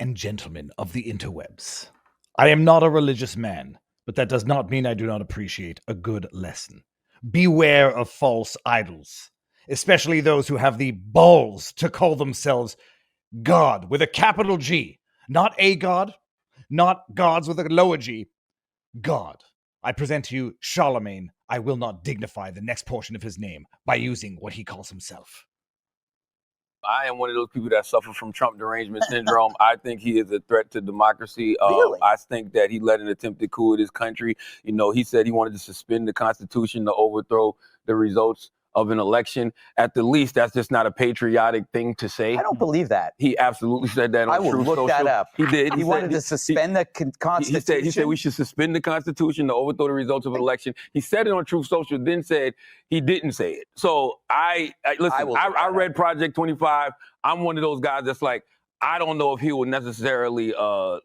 and gentlemen of the interwebs. I am not a religious man, but that does not mean I do not appreciate a good lesson. Beware of false idols, especially those who have the balls to call themselves God with a capital G, not a God, not gods with a lower G, God. I present to you Charlamagne. I will not dignify the next portion of his name by using what he calls himself. I am one of those people that suffer from Trump derangement syndrome. I think he is a threat to democracy. Really? I think that he led an attempted coup in this country. You know, he said he wanted to suspend the Constitution to overthrow the results of an election. At the least, that's just not a patriotic thing to say. I don't believe that. He absolutely said that on I will Truth look Social. that up. He did. He wanted to suspend the Constitution? He said we should suspend the Constitution to overthrow the results of an election. He said it on Truth Social, then said he didn't say it. So I read Project 25. I'm one of those guys that's like, I don't know if he will necessarily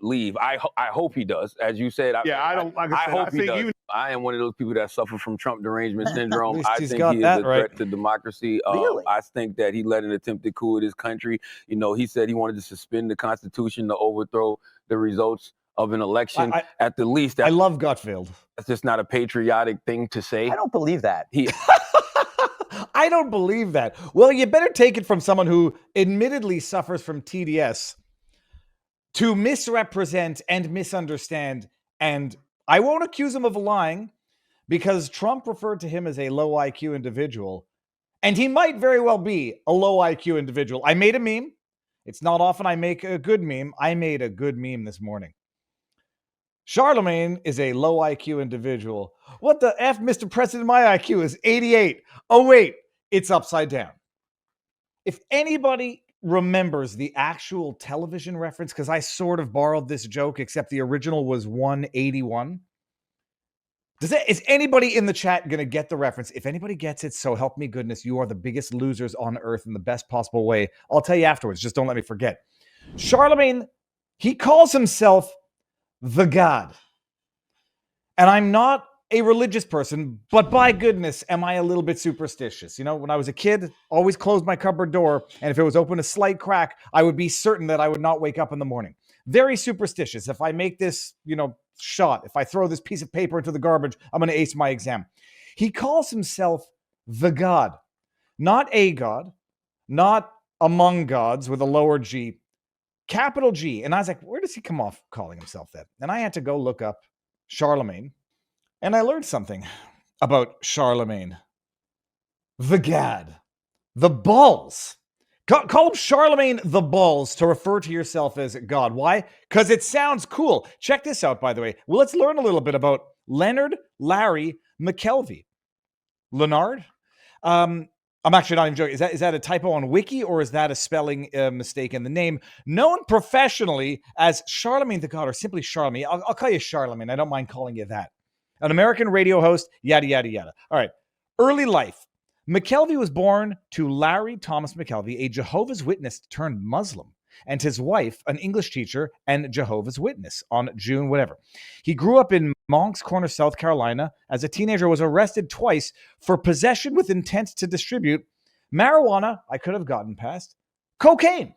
leave. I hope he does, as you said. I hope he does. I am one of those people that suffer from Trump derangement syndrome. I think he is a threat to democracy. Really? I think that he led an attempted coup in this country. You know, he said he wanted to suspend the Constitution to overthrow the results of an election. At the least, I love Gutfeld. That's just not a patriotic thing to say. I don't believe that. I don't believe that. Well, you better take it from someone who admittedly suffers from TDS to misrepresent and misunderstand. And I won't accuse him of lying because Trump referred to him as a low IQ individual. And he might very well be a low IQ individual. I made a meme. It's not often I make a good meme. I made a good meme this morning. Charlamagne is a low IQ individual. What the F, Mr. President? My IQ is 88. Oh, wait, it's upside down. If anybody remembers the actual television reference, because I sort of borrowed this joke, except the original was 181. Is anybody in the chat going to get the reference? If anybody gets it, so help me goodness, you are the biggest losers on earth in the best possible way. I'll tell you afterwards. Just don't let me forget. Charlamagne, he calls himself the God. And I'm not a religious person, but by goodness, am I a little bit superstitious? You know, when I was a kid, always closed my cupboard door, and if it was open a slight crack, I would be certain that I would not wake up in the morning. Very superstitious. If I make this, shot, if I throw this piece of paper into the garbage, I'm going to ace my exam. He calls himself the God, not a God, not among gods with a lower G, capital G. And I was like, where does he come off calling himself that? And I had to go look up Charlamagne, and I learned something about Charlamagne. The God. The balls. Call him Charlamagne the balls to refer to yourself as God. Why? Because it sounds cool. Check this out, by the way. Well, let's learn a little bit about Leonard Larry McKelvey. Leonard? I'm actually not even joking. Is that a typo on Wiki, or is that a spelling mistake in the name? Known professionally as Charlamagne the God, or simply Charlamagne. I'll call you Charlamagne. I don't mind calling you that. An American radio host, yada, yada, yada. All right. Early life. McKelvey was born to Larry Thomas McKelvey, a Jehovah's Witness turned Muslim, and his wife, an English teacher and Jehovah's Witness, on June whatever. He grew up in Moncks Corner, South Carolina. As a teenager, was arrested twice for possession with intent to distribute marijuana. I could have gotten past. Cocaine.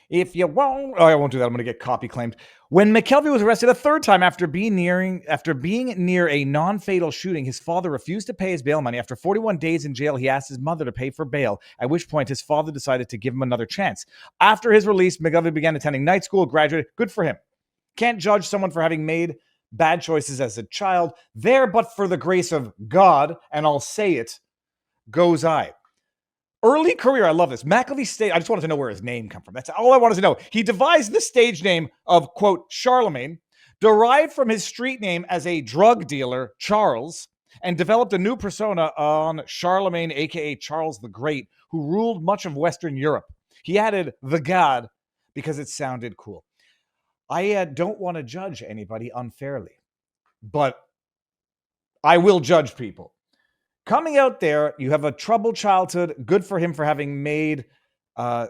If you won't, I won't do that. I'm going to get copy claimed. When McKelvey was arrested a third time after being near a non-fatal shooting, his father refused to pay his bail money. After 41 days in jail, he asked his mother to pay for bail, at which point his father decided to give him another chance. After his release, McKelvey began attending night school, graduated. Good for him. Can't judge someone for having made bad choices as a child. There, but for the grace of God, and I'll say it, goes I. Early career, I love this. McKelvey stage, I just wanted to know where his name come from. That's all I wanted to know. He devised the stage name of, quote, Charlamagne, derived from his street name as a drug dealer, Charles, and developed a new persona on Charlamagne, a.k.a. Charles the Great, who ruled much of Western Europe. He added the God because it sounded cool. I don't want to judge anybody unfairly, but I will judge people. Coming out there, you have a troubled childhood. Good for him for having made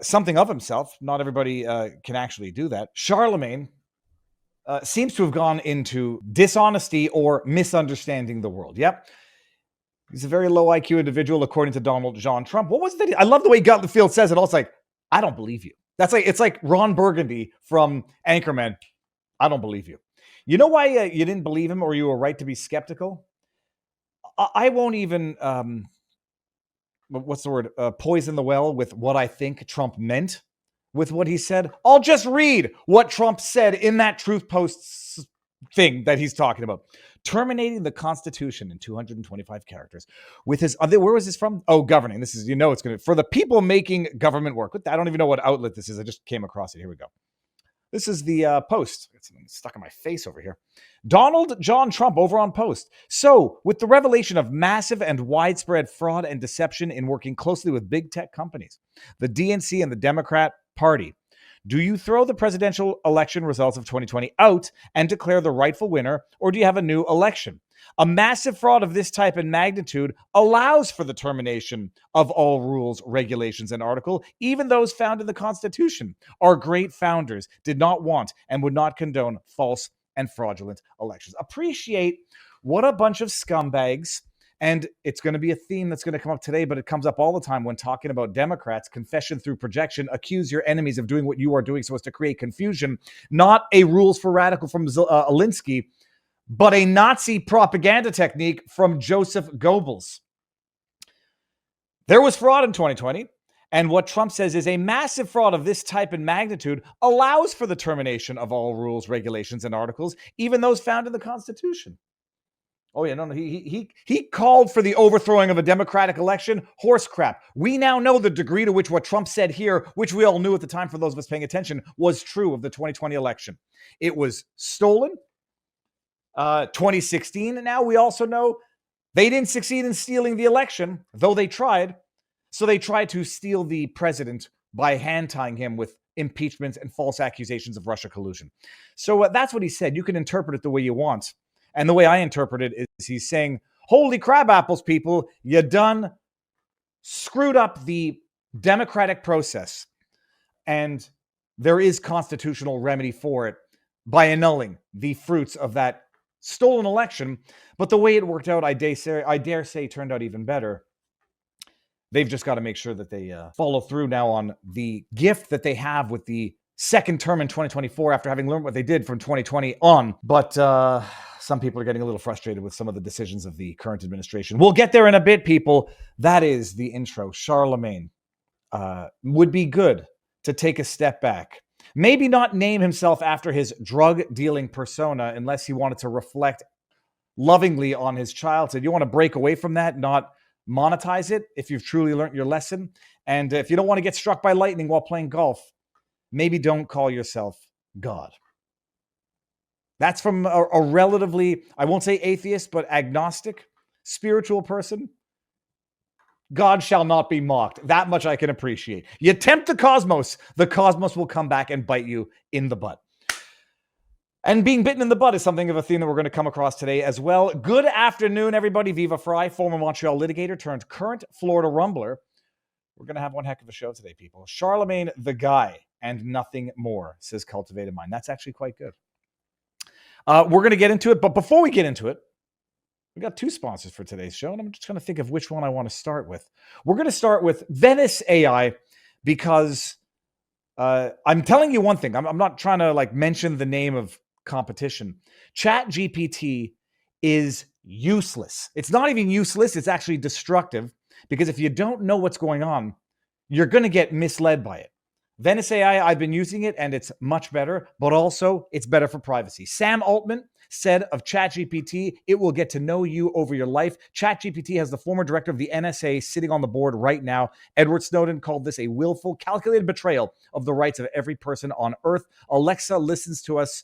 something of himself. Not everybody can actually do that. Charlamagne seems to have gone into dishonesty or misunderstanding the world. Yep. He's a very low IQ individual, according to Donald John Trump. What was that? I love the way Gutfield says it. Also, like, I don't believe you. It's like Ron Burgundy from Anchorman. I don't believe you. You know why you didn't believe him, or you were right to be skeptical? I won't even what's the word? Poison the well with what I think Trump meant with what he said. I'll just read what Trump said in that Truth Post thing that he's talking about. Terminating the Constitution in 225 characters with his where was this from? Oh, governing. This is, it's going to, for the people making government work. I don't even know what outlet this is. I just came across it. Here we go. This is the Post. It's stuck in my face over here. Donald John Trump over on Post. So, with the revelation of massive and widespread fraud and deception in working closely with big tech companies, the DNC and the Democrat Party, do you throw the presidential election results of 2020 out and declare the rightful winner, or do you have a new election? A massive fraud of this type and magnitude allows for the termination of all rules, regulations, and article, even those found in the Constitution. Our great founders did not want and would not condone false and fraudulent elections. Appreciate what a bunch of scumbags, and it's going to be a theme that's going to come up today, but it comes up all the time when talking about Democrats. Confession through projection. Accuse your enemies of doing what you are doing so as to create confusion. Not a rules for radical from Alinsky, but a Nazi propaganda technique from Joseph Goebbels. There was fraud in 2020, and what Trump says is a massive fraud of this type and magnitude allows for the termination of all rules, regulations, and articles, even those found in the Constitution. Oh yeah, no, he called for the overthrowing of a democratic election. Horse crap. We now know the degree to which what Trump said here, which we all knew at the time for those of us paying attention, was true of the 2020 election. It was stolen. 2016, and now we also know they didn't succeed in stealing the election, though they tried. So they tried to steal the president by hand-tying him with impeachments and false accusations of Russia collusion. So that's what he said. You can interpret it the way you want. And the way I interpret it is he's saying, holy crab apples, people, you done screwed up the democratic process. And there is constitutional remedy for it by annulling the fruits of that stolen election. But the way it worked out, I dare say turned out even better. They've just got to make sure that they follow through now on the gift that they have with the second term in 2024 after having learned what they did from 2020 on. But some people are getting a little frustrated with some of the decisions of the current administration. We'll get there in a bit, people. That is the intro. Charlamagne would be good to take a step back. Maybe not name himself after his drug-dealing persona unless he wanted to reflect lovingly on his childhood. You want to break away from that, not monetize it if you've truly learned your lesson. And if you don't want to get struck by lightning while playing golf, maybe don't call yourself God. That's from a relatively, I won't say atheist, but agnostic, spiritual person. God shall not be mocked. That much I can appreciate. You tempt the cosmos will come back and bite you in the butt. And being bitten in the butt is something of a theme that we're going to come across today as well. Good afternoon, everybody. Viva Fry, former Montreal litigator turned current Florida rumbler. We're going to have one heck of a show today, people. Charlamagne the guy and nothing more, says Cultivated Mind. That's actually quite good. We're going to get into it, but before we get into it, we got two sponsors for today's show, and I'm just going to think of which one I want to start with. We're going to start with Venice AI because I'm telling you one thing. I'm not trying to mention the name of competition. ChatGPT is useless. It's not even useless. It's actually destructive because if you don't know what's going on, you're going to get misled by it. Venice AI, I've been using it and it's much better, but also it's better for privacy. Sam Altman said of ChatGPT, it will get to know you over your life. ChatGPT has the former director of the NSA sitting on the board right now. Edward Snowden called this a willful, calculated betrayal of the rights of every person on Earth. Alexa listens to us.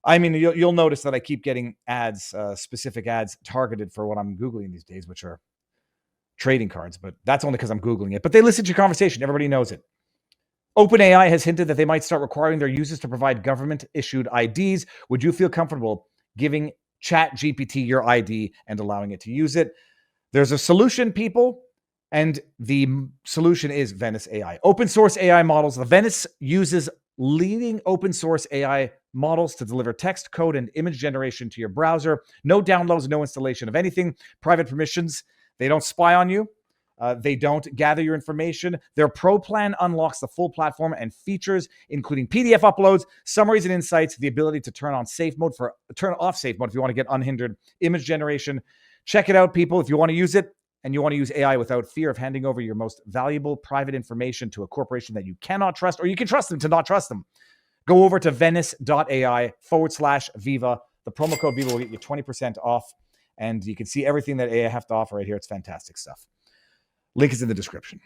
I mean, you'll notice that I keep getting ads, specific ads targeted for what I'm Googling these days, which are trading cards, but that's only because I'm Googling it. But they listen to your conversation. Everybody knows it. OpenAI has hinted that they might start requiring their users to provide government-issued IDs. Would you feel comfortable giving ChatGPT your ID and allowing it to use it? There's a solution, people, and the solution is Venice AI. Open source AI models. The Venice uses leading open source AI models to deliver text, code, and image generation to your browser. No downloads, no installation of anything. Private permissions. They don't spy on you. They don't gather your information. Their Pro plan unlocks the full platform and features, including PDF uploads, summaries and insights, the ability to turn off safe mode if you want to get unhindered image generation. Check it out, people, if you want to use it and you want to use AI without fear of handing over your most valuable private information to a corporation that you cannot trust, or you can trust them to not trust them. Go over to venice.ai/Viva. The promo code Viva will get you 20% off, and you can see everything that AI have to offer right here. It's fantastic stuff. Link is in the description.